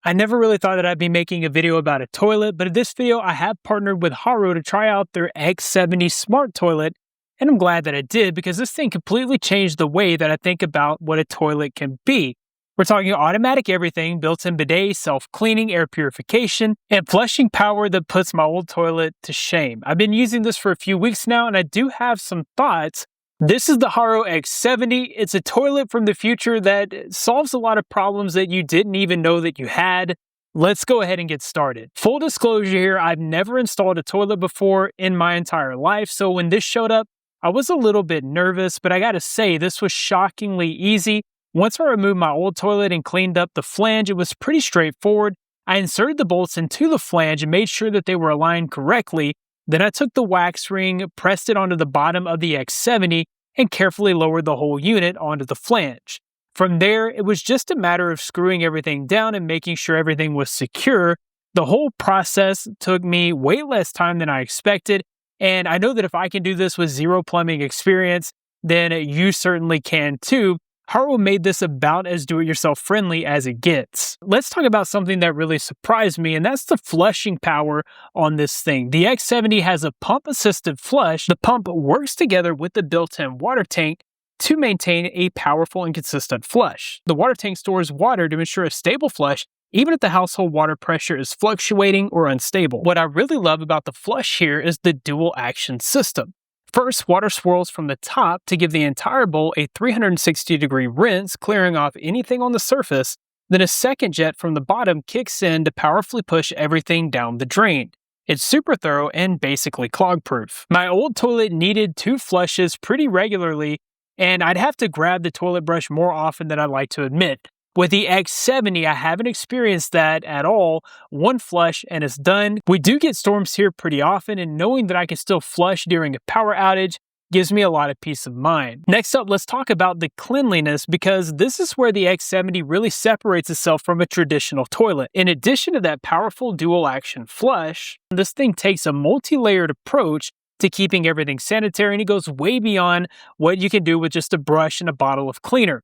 I never really thought that I'd be making a video about a toilet, but in this video I have partnered with HOROW to try out their X70 Smart Toilet, and I'm glad that I did because this thing completely changed the way that I think about what a toilet can be. We're talking automatic everything, built-in bidet, self-cleaning, air purification, and flushing power that puts my old toilet to shame. I've been using this for a few weeks now, and I do have some thoughts. This is the HOROW X70. It's a toilet from the future that solves a lot of problems that you didn't even know that you had. Let's go ahead and get started. Full disclosure here, I've never installed a toilet before in my entire life, so when this showed up, I was a little bit nervous, but I gotta say, this was shockingly easy. Once I removed my old toilet and cleaned up the flange, it was pretty straightforward. I inserted the bolts into the flange and made sure that they were aligned correctly. Then I took the wax ring, pressed it onto the bottom of the X70, and carefully lowered the whole unit onto the flange. From there, it was just a matter of screwing everything down and making sure everything was secure. The whole process took me way less time than I expected, and I know that if I can do this with zero plumbing experience, then you certainly can too. HOROW made this about as do-it-yourself friendly as it gets. Let's talk about something that really surprised me, and that's the flushing power on this thing. The X70 has a pump-assisted flush. The pump works together with the built-in water tank to maintain a powerful and consistent flush. The water tank stores water to ensure a stable flush, even if the household water pressure is fluctuating or unstable. What I really love about the flush here is the dual action system. First, water swirls from the top to give the entire bowl a 360-degree rinse, clearing off anything on the surface. Then a second jet from the bottom kicks in to powerfully push everything down the drain. It's super thorough and basically clog-proof. My old toilet needed 2 flushes pretty regularly, and I'd have to grab the toilet brush more often than I'd like to admit. With the X70, I haven't experienced that at all. 1 flush and it's done. We do get storms here pretty often, and knowing that I can still flush during a power outage gives me a lot of peace of mind. Next up, let's talk about the cleanliness, because this is where the X70 really separates itself from a traditional toilet. In addition to that powerful dual action flush, this thing takes a multi-layered approach to keeping everything sanitary, and it goes way beyond what you can do with just a brush and a bottle of cleaner.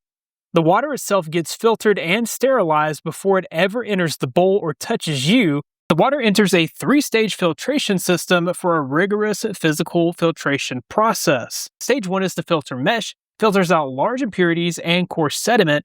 The water itself gets filtered and sterilized before it ever enters the bowl or touches you. The water enters a 3-stage filtration system for a rigorous physical filtration process. Stage 1 is the filter mesh, filters out large impurities and coarse sediment.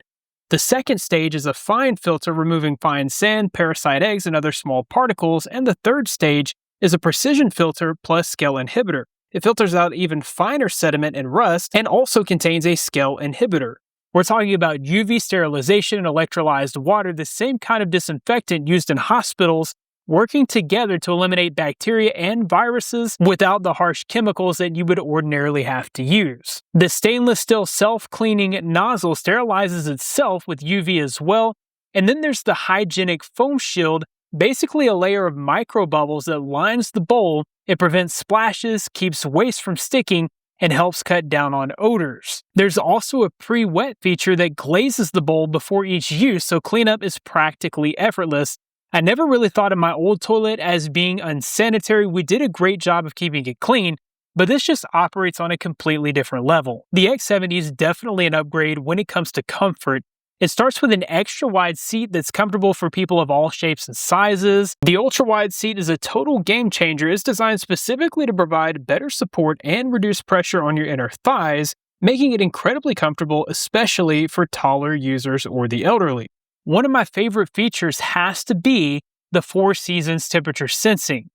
The second stage is a fine filter, removing fine sand, parasite eggs, and other small particles. And the third stage is a precision filter plus scale inhibitor. It filters out even finer sediment and rust, and also contains a scale inhibitor. We're talking about UV sterilization and electrolyzed water, the same kind of disinfectant used in hospitals, working together to eliminate bacteria and viruses without the harsh chemicals that you would ordinarily have to use. The stainless steel self-cleaning nozzle sterilizes itself with UV as well. And then there's the hygienic foam shield, basically a layer of microbubbles that lines the bowl. It prevents splashes, keeps waste from sticking, and helps cut down on odors. There's also a pre-wet feature that glazes the bowl before each use, so cleanup is practically effortless. I never really thought of my old toilet as being unsanitary. We did a great job of keeping it clean, but this just operates on a completely different level. The X70 is definitely an upgrade when it comes to comfort. It starts with an extra wide seat that's comfortable for people of all shapes and sizes. The ultra wide seat is a total game changer. It's designed specifically to provide better support and reduce pressure on your inner thighs, making it incredibly comfortable, especially for taller users or the elderly. One of my favorite features has to be the 4 seasons temperature sensing.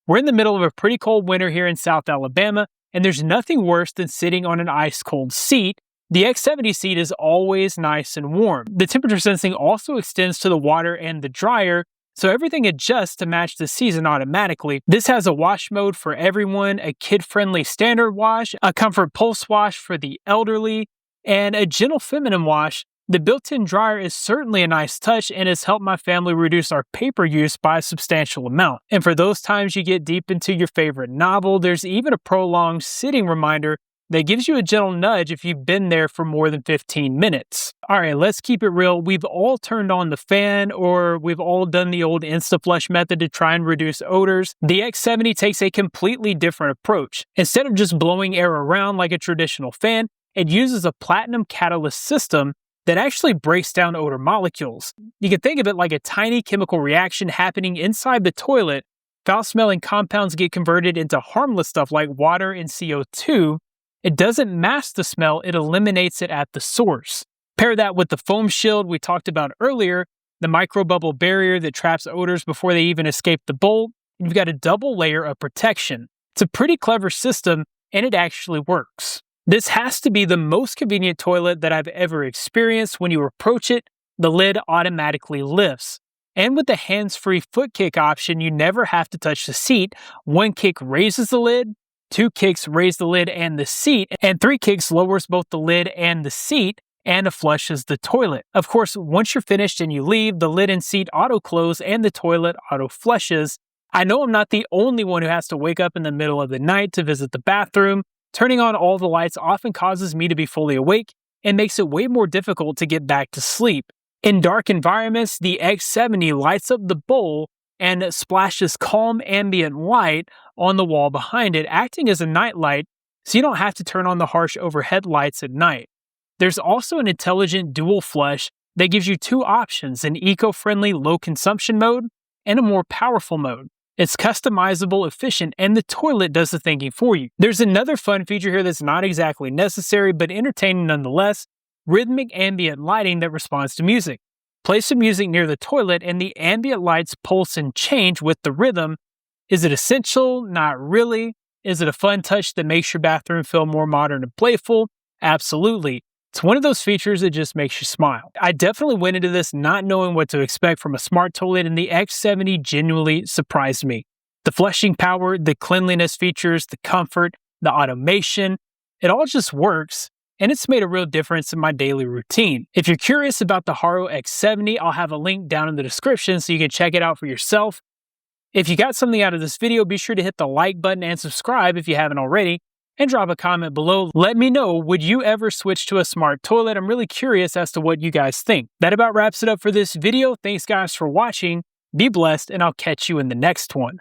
We're in the middle of a pretty cold winter here in South Alabama, and there's nothing worse than sitting on an ice cold seat. The X70 seat is always nice and warm. The temperature sensing also extends to the water and the dryer, so everything adjusts to match the season automatically. This has a wash mode for everyone, a kid-friendly standard wash, a comfort pulse wash for the elderly, and a gentle feminine wash. The built-in dryer is certainly a nice touch and has helped my family reduce our paper use by a substantial amount. And for those times you get deep into your favorite novel, there's even a prolonged sitting reminder that gives you a gentle nudge if you've been there for more than 15 minutes. All right, let's keep it real. We've all turned on the fan, or we've all done the old InstaFlush method to try and reduce odors. The X70 takes a completely different approach. Instead of just blowing air around like a traditional fan, it uses a platinum catalyst system that actually breaks down odor molecules. You can think of it like a tiny chemical reaction happening inside the toilet. Foul-smelling compounds get converted into harmless stuff like water and CO2. It doesn't mask the smell, it eliminates it at the source. Pair that with the foam shield we talked about earlier, the microbubble barrier that traps odors before they even escape the bowl, and you've got a double layer of protection. It's a pretty clever system, and it actually works. This has to be the most convenient toilet that I've ever experienced. When you approach it, the lid automatically lifts. And with the hands-free foot kick option, you never have to touch the seat. 1 kick raises the lid, 2 kicks raise the lid and the seat, and 3 kicks lowers both the lid and the seat, and flushes the toilet. Of course, once you're finished and you leave, the lid and seat auto-close and the toilet auto-flushes. I know I'm not the only one who has to wake up in the middle of the night to visit the bathroom. Turning on all the lights often causes me to be fully awake and makes it way more difficult to get back to sleep. In dark environments, the X70 lights up the bowl and splashes calm ambient light on the wall behind it, acting as a night light so you don't have to turn on the harsh overhead lights at night. There's also an intelligent dual flush that gives you 2 options, an eco-friendly low consumption mode and a more powerful mode. It's customizable, efficient, and the toilet does the thinking for you. There's another fun feature here that's not exactly necessary, but entertaining nonetheless: rhythmic ambient lighting that responds to music. Play some music near the toilet and the ambient lights pulse and change with the rhythm. Is it essential? Not really. Is it a fun touch that makes your bathroom feel more modern and playful? Absolutely. It's one of those features that just makes you smile. I definitely went into this not knowing what to expect from a smart toilet, and the X70 genuinely surprised me. The flushing power, the cleanliness features, the comfort, the automation, it all just works, and it's made a real difference in my daily routine. If you're curious about the HOROW X70, I'll have a link down in the description so you can check it out for yourself. If you got something out of this video, be sure to hit the like button and subscribe if you haven't already, and drop a comment below. Let me know, would you ever switch to a smart toilet? I'm really curious as to what you guys think. That about wraps it up for this video. Thanks guys for watching. Be blessed, and I'll catch you in the next one.